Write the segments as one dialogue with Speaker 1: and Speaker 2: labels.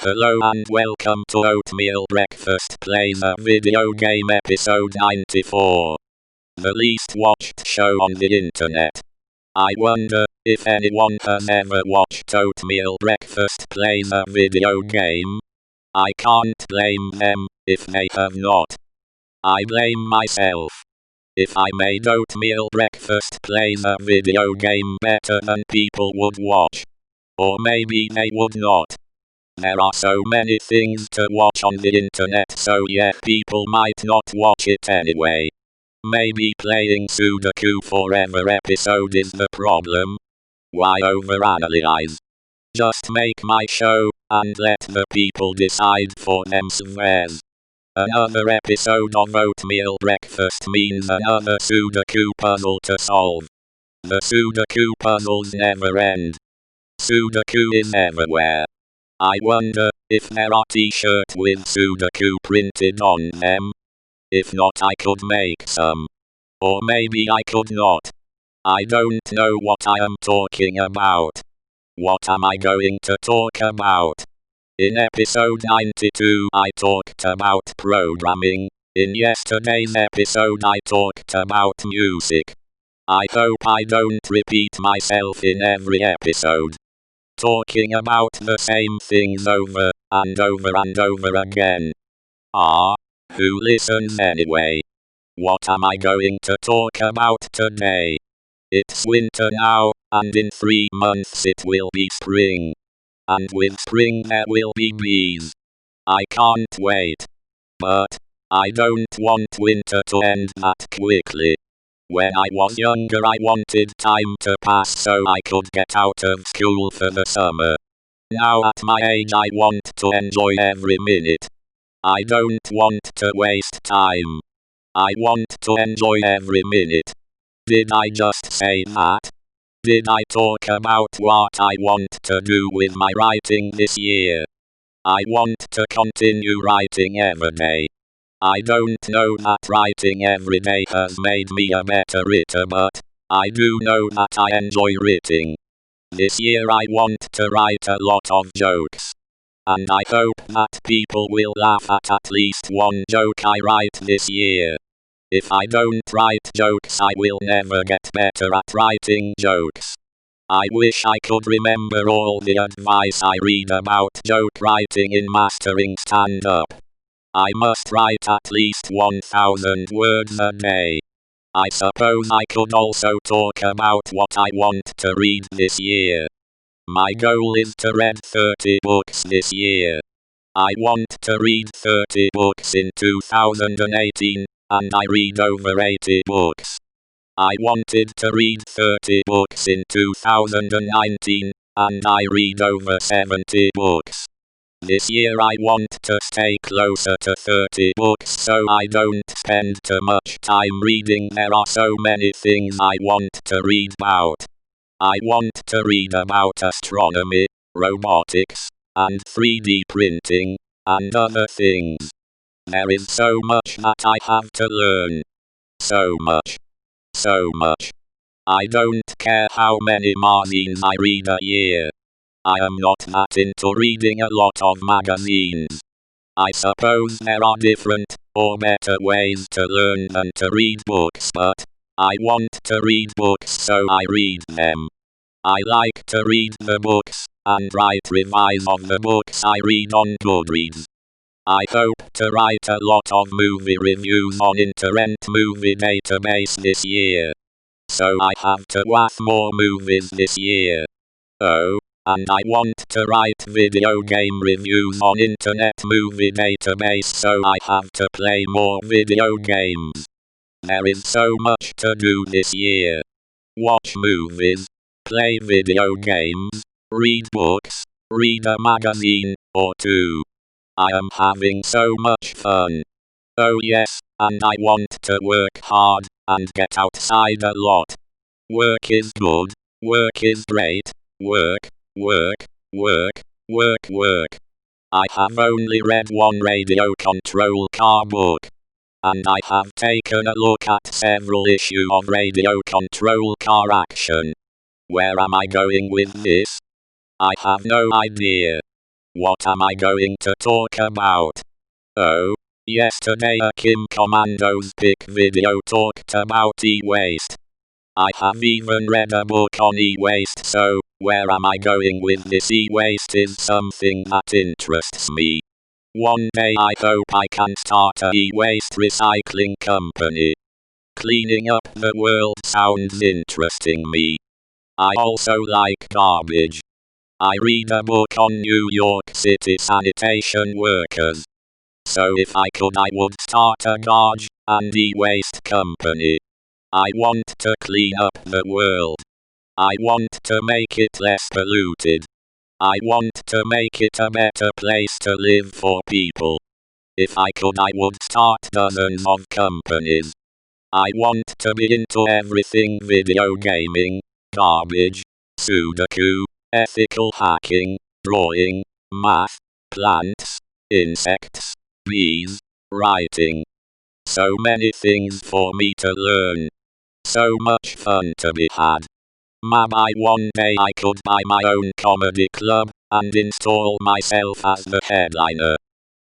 Speaker 1: Hello and welcome to Oatmeal Breakfast Plays a Video Game episode 94. The least watched show on the internet. I wonder if anyone has ever watched Oatmeal Breakfast Plays a Video Game. I can't blame them if they have not. I blame myself. If I made Oatmeal Breakfast Plays a Video Game better than people would watch. Or maybe they would not. There are so many things to watch on the internet, so yeah, people might not watch it anyway. Maybe playing Sudoku forever episode is the problem. Why overanalyze? Just make my show, and let the people decide for themselves. Another episode of Oatmeal Breakfast means another Sudoku puzzle to solve. The Sudoku puzzles never end. Sudoku is everywhere. I wonder if there are t-shirts with Sudoku printed on them. If not, I could make some. Or maybe I could not. I don't know what I am talking about. What am I going to talk about? In episode 92 I talked about programming. In yesterday's episode I talked about music. I hope I don't repeat myself in every episode. Talking about the same things over and over and over again. Who listens anyway? What am I going to talk about today? It's winter now, and in 3 months it will be spring. And with spring there will be bees. I can't wait. But I don't want winter to end that quickly. When I was younger I wanted time to pass so I could get out of school for the summer. Now at my age I want to enjoy every minute. I don't want to waste time. I want to enjoy every minute. Did I just say that? Did I talk about what I want to do with my writing this year? I want to continue writing every day. I don't know that writing every day has made me a better writer, but I do know that I enjoy writing. This year I want to write a lot of jokes. And I hope that people will laugh at least one joke I write this year. If I don't write jokes I will never get better at writing jokes. I wish I could remember all the advice I read about joke writing in mastering stand-up. I must write at least 1,000 words a day. I suppose I could also talk about what I want to read this year. My goal is to read 30 books this year. I want to read 30 books in 2018, and I read over 80 books. I wanted to read 30 books in 2019, and I read over 70 books. This year I want to stay closer to 30 books so I don't spend too much time reading. There are so many things I want to read about. I want to read about astronomy, robotics, and 3D printing, and other things. There is so much that I have to learn. So much. So much. I don't care how many magazines I read a year. I am not that into reading a lot of magazines. I suppose there are different, or better ways to learn than to read books, but I want to read books so I read them. I like to read the books, and write reviews of the books I read on Goodreads. I hope to write a lot of movie reviews on Internet Movie Database this year. So I have to watch more movies this year. Oh. And I want to write video game reviews on Internet Movie Database so I have to play more video games. There is so much to do this year. Watch movies, play video games, read books, read a magazine or two. I am having so much fun. Oh yes, and I want to work hard and get outside a lot. Work is good, work is great, work. Work, work, work, work. I have only read one radio control car book. And I have taken a look at several issues of radio control car action. Where am I going with this? I have no idea. What am I going to talk about? Oh, yesterday a Kim Commando's pick video talked about e-waste. I have even read a book on e-waste, so where am I going with this? E-waste is something that interests me. One day I hope I can start a e-waste recycling company. Cleaning up the world sounds interesting me. I also like garbage. I read a book on New York City sanitation workers. So if I could, I would start a garbage and e-waste company. I want to clean up the world. I want to make it less polluted. I want to make it a better place to live for people. If I could, I would start dozens of companies. I want to be into everything: video gaming, garbage, ksudoku, ethical hacking, drawing, math, plants, insects, bees, writing. So many things for me to learn. So much fun to be had. Maybe one day I could buy my own comedy club and install myself as the headliner.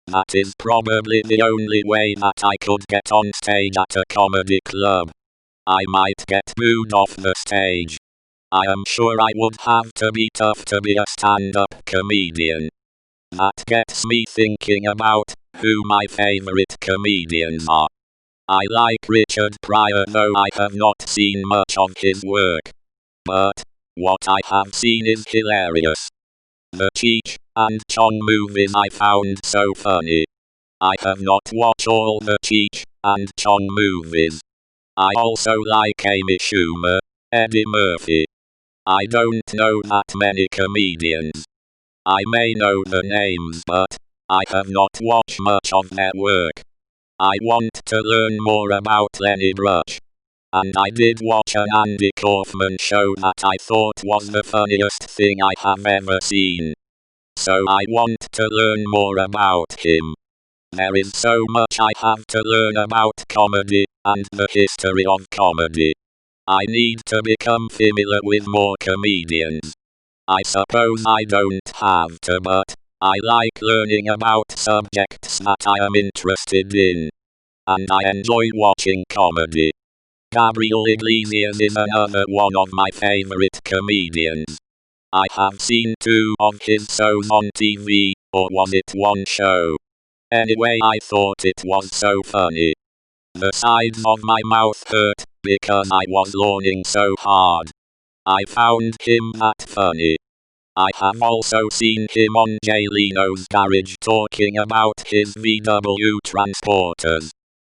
Speaker 1: That is probably the only way that I could get on stage at a comedy club. I might get booed off the stage. I am sure I would have to be tough to be a stand-up comedian. That gets me thinking about who my favorite comedians are. I like Richard Pryor, though I have not seen much of his work. But what I have seen is hilarious. The Cheech and Chong movies I found so funny. I have not watched all the Cheech and Chong movies. I also like Amy Schumer, Eddie Murphy. I don't know that many comedians. I may know the names, but I have not watched much of their work. I want to learn more about Lenny Bruce. And I did watch an Andy Kaufman show that I thought was the funniest thing I have ever seen. So I want to learn more about him. There is so much I have to learn about comedy and the history of comedy. I need to become familiar with more comedians. I suppose I don't have to, but I like learning about subjects that I am interested in. And I enjoy watching comedy. Gabriel Iglesias is another one of my favorite comedians. I have seen 2 of his shows on TV, or was it one show? Anyway, I thought it was so funny. The sides of my mouth hurt because I was yawning so hard. I found him that funny. I have also seen him on Jay Leno's Garage talking about his VW transporters.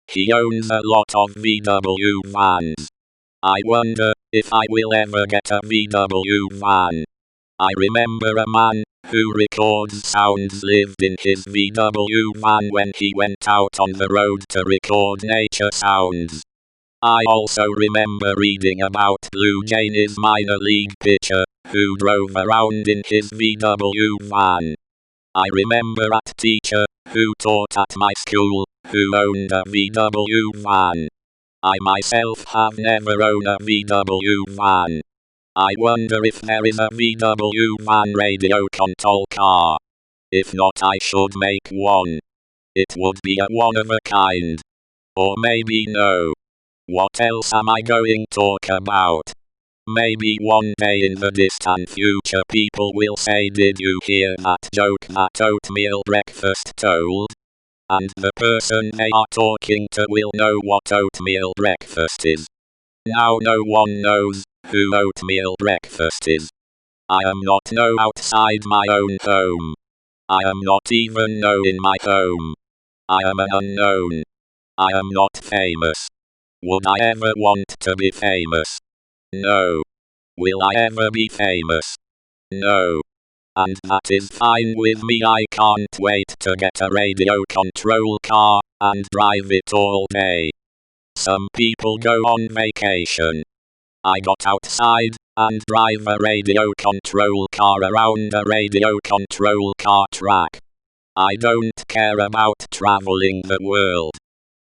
Speaker 1: He owns a lot of VW vans. I wonder if I will ever get a VW van. I remember a man who records sounds lived in his VW van when he went out on the road to record nature sounds. I also remember reading about Blue Jays minor league pitcher who drove around in his VW van. I remember a teacher who taught at my school who owned a VW van. I myself have never owned a VW van. I wonder if there is a VW van radio control car. If not, I should make one. It would be a one of a kind. Or maybe no. What else am I going to talk about? Maybe one day in the distant future people will say, "Did you hear that joke that Oatmeal breakfast told?" And the person they are talking to will know what oatmeal breakfast is. Now no one knows who oatmeal breakfast is. I am not known outside my own home. I am not even known in my home. I am an unknown. I am not famous. Would I ever want to be famous? No. Will I ever be famous? No. And that is fine with me. I can't wait to get a radio control car and drive it all day. Some people go on vacation. I got outside and drive a radio control car around a radio control car track. I don't care about traveling the world.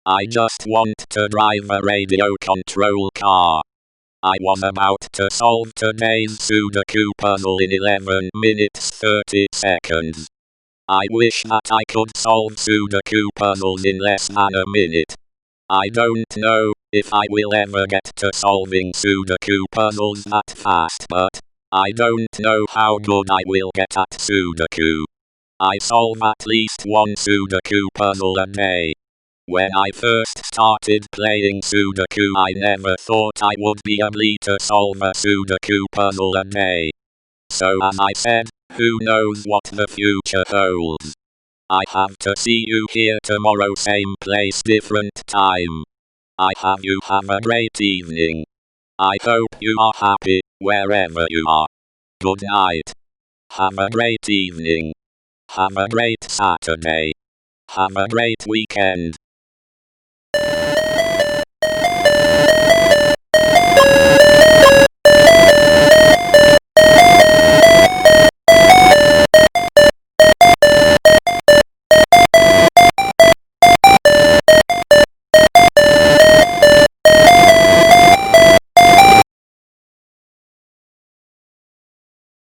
Speaker 1: I just want to drive a radio control car. I was about to solve today's ksudoku puzzle in 11 minutes 30 seconds. I wish that I could solve Sudoku puzzles in less than a minute. I don't know if I will ever get to solving Sudoku puzzles that fast, but I don't know how good I will get at Sudoku. I solve at least one Sudoku puzzle a day. When I first started playing Sudoku, I never thought I would be able to solve a Sudoku puzzle a day. So as I said, who knows what the future holds. I have to see you here tomorrow, same place, different time. I have you have a great evening. I hope you are happy, wherever you are. Good night. Have a great evening. Have a great Saturday. Have a great weekend.